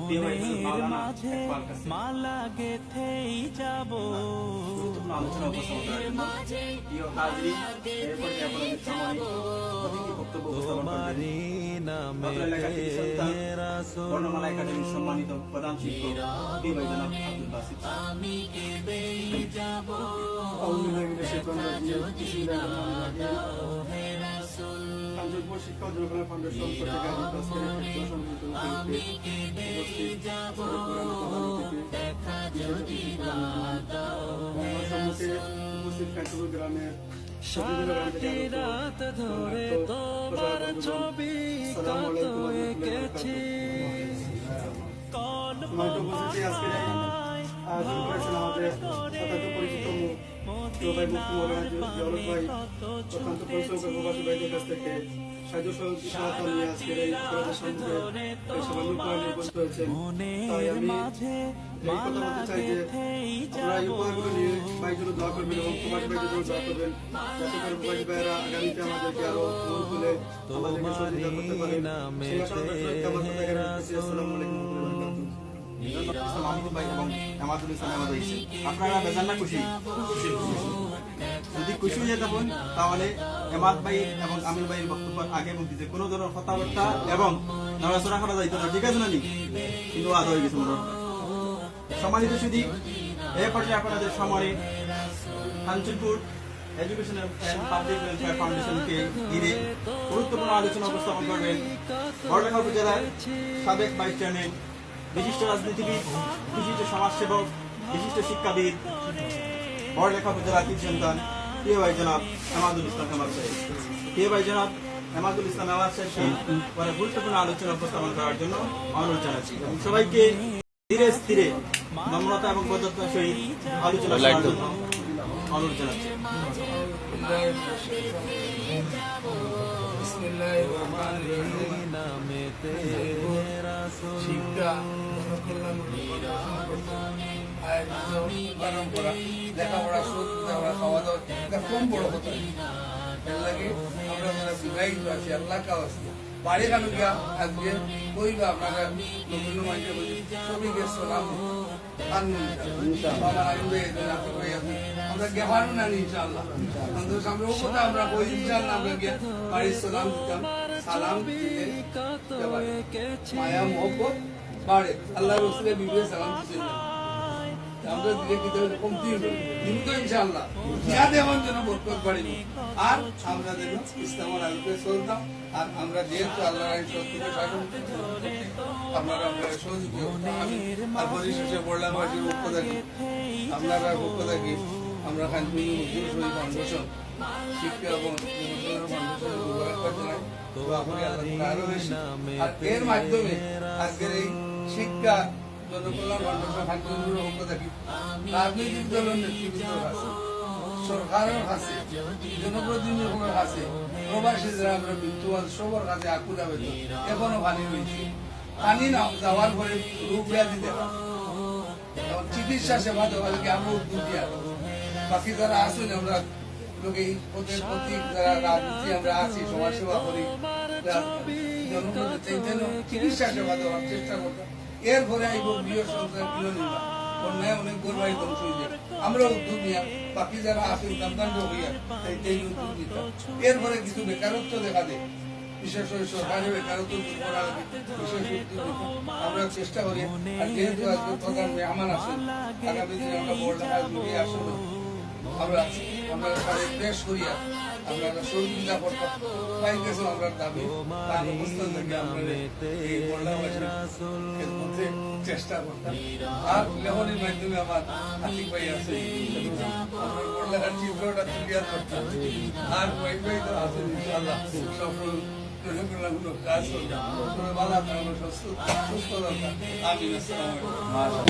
মনের মাঝে মালা গেথেই যাব আলোচনা উপস্থাপন প্রিয় হাজরিন, এরপর আপনাদের সামনে অতিথি বক্তব্য উপস্থাপন করবেন বর্ণমালা একাডেমির সম্মানিত প্রধান শিক্ষক প্রিয় ভাই জনাব আব্দুল বাসিত। কাঞ্চনপুর শিক্ষা ও জনকল্যাণ ফাউন্ডেশন কর্তৃক আয়োজিত আজকের উপস্থিত কাঞ্চনপুর গ্রামের সারাটি রাত ধরে তোমার ছবি কত এঁকেছি আয়োজন করেছেন আমাদের অত্যন্ত পরিচিত মুখ ভাই মুক্তি মৌলানা জলক ভাই অত্যন্ত পরিশ্রম করে প্রবাসী ভাইদের কাছ থেকে সাহায্য সহায়তা নিয়ে আজকের এই সম্মুখে সবাই উপস্থিত হয়েছেন। তাই আমি এই কথা বলতে চাই যে আপনারা এই উপহারগুলো নিয়ে ভাইয়ের জন্য দোয়া করবেন এবং প্রবাসী ভাইদের জন্য দোয়া করবেন, যাতে করে প্রবাসী ভাইয়েরা আগামীতে আমাদেরকে আরো মন খুলে আমাদেরকে সহযোগিতা করতে পারেন। আসসালামু আলাইকুম। মাহমুদ ভাই এবং আমাদুল ইসলাম আমাদের আপনারা বেজান না খুশি? যদি খুশি হয়ে যাবেন তাহলে এমাদ ভাই এবং আমির ভাইয়ের বক্তব্য আগে মধ্যে কোনো ধরনের কথাবার্তা এবং নড়াচড়া করা যাইতো না, ঠিক আছে না? কিন্তু আদা হয়ে গেছে সম্মানিত সুদী, এই পর্যায়ে আপনাদের সামনে Kanchanpur education and public welfare ফাউন্ডেশনকে ঘিরে গুরুত্বপূর্ণ আলোচনা উপস্থাপন করবেন বড়লেখা উপজেলার সাবেক ভাইস চেয়ারম্যান, বিশিষ্ট রাজনীতিবিদ, বিশিষ্ট সমাজসেবক, বিশিষ্ট শিক্ষাবিদ, বড়লেখা উপজেলার কৃতি সন্তান প্রিয় ভাই জনাব আমাদুল ইসলাম আমাদ সাহেব। প্রিয় ভাই জনাব আমাদুল ইসলাম আমাদ সাহেবকে পরে গুরুত্বপূর্ণ আলোচনা উপস্থাপন করার জন্য অনুরোধ জানাচ্ছি এবং সবাইকে ধীরে স্থিরে নম্রতা এবং ভদ্রতার সহিত আলোচনা করার জন্য অনুরোধ জানাচ্ছি। শিক্ষা পরম্পরা লেখাপড়া খাওয়া দাওয়া কম বড় হতো লাগে আমরা বিবাহিত আছি আল্লাহ কাছে বাড়ি কেন গিয়া আজকে কইবা আপনারা নতুন মাইকে সবইকে সালাম আমরা গেহারও না ইনশাআল্লাহ আমরা ও কথা আমরা কই ইনশাআল্লাহ আমরা গিয়া বাড়ির সালাম দিতাম, সালাম দিতে মায়া মোহব্বত বাড়ে। আল্লাহ রসুলের বিবিকে সালাম দিতেন আমরা দিলে কি কমতি হলো কিন্তু ইনশাআল্লাহ জিয়াদ এমন যেন বরকত বাড়িনি আর আমরা যেন ইসলামের আলোকে চলতাম। আর আমরা যেহেতু আল্লাহ সত্যকে শাসন আপনারা আমরা সহযোগী আর পরিশেষে বললাম বাড়ির পক্ষ থাকি আপনারা পক্ষ থাকি আমরা খানপুর ফাউন্ডেশন শিক্ষা এবং আর এর মাধ্যমে আজকের এই শিক্ষা জনকল্যাণ ফাউন্ডেশন খানপুরের পক্ষ থাকি রাজনৈতিক দলের নেতৃবৃন্দের কাছে, সরকারের কাছে, জনপ্রতিনিধিদের কাছে, প্রবাসী যারা আমরা বিদ্যমান সবার কাছে আকুল আবেদন এখনো পানি রয়েছে। পানি না যাওয়ার পরে রোগ ব্যাধি দেখা চিকিৎসা সেবা দেওয়াকে আমরা উদ্যোগ দিয়া বাকি যারা আসুন আমরা লোকে ওদের প্রতি যারা রাজনীতি আমরা আছি সমাজসেবা করি চিকিৎসা সেবা দেওয়ার চেষ্টা করতাম। এরপরে এই গৃহ সংসার গৃহ নির্মাণ বন্যায় অনেক গোরবাড়ি ধ্বংস হয়ে যায়, আমরা উদ্যোগ নিয়ে বাকি যারা আসেন দামদান হইয়া সেই উদ্যোগ নিতাম। এরপরে কিছু বেকারত্ব দেখা দেয়, বিশেষ করে সরকারি বেকারত্ব দূর করার বিশেষ উদ্যোগ আমরা চেষ্টা করি। আর যেহেতু আজকে প্রধান মেহমান আসেন আগামী দিনে আমরা বড়লেখা আসলে আমরা পেশ করিয়া আমরা সহযোগিতা করতাম তাই কিছু আমরা দাবি তার অবস্থান থেকে আমরা এই বড়লেখাবাসীর মধ্যে চেষ্টা করতাম। আর লেখনের মাধ্যমে আমার আতিক ভাই আছে আমরা বড়লেখার চিত্রটা তুলিয়া ধরতাম। আর ভাই ভাই তো আছে ইনশাআল্লাহ সফল কাজ করতাম। ভালো থাকলো, সুস্থ থাকতাম। আমিন। আসসালামু আলাইকুম।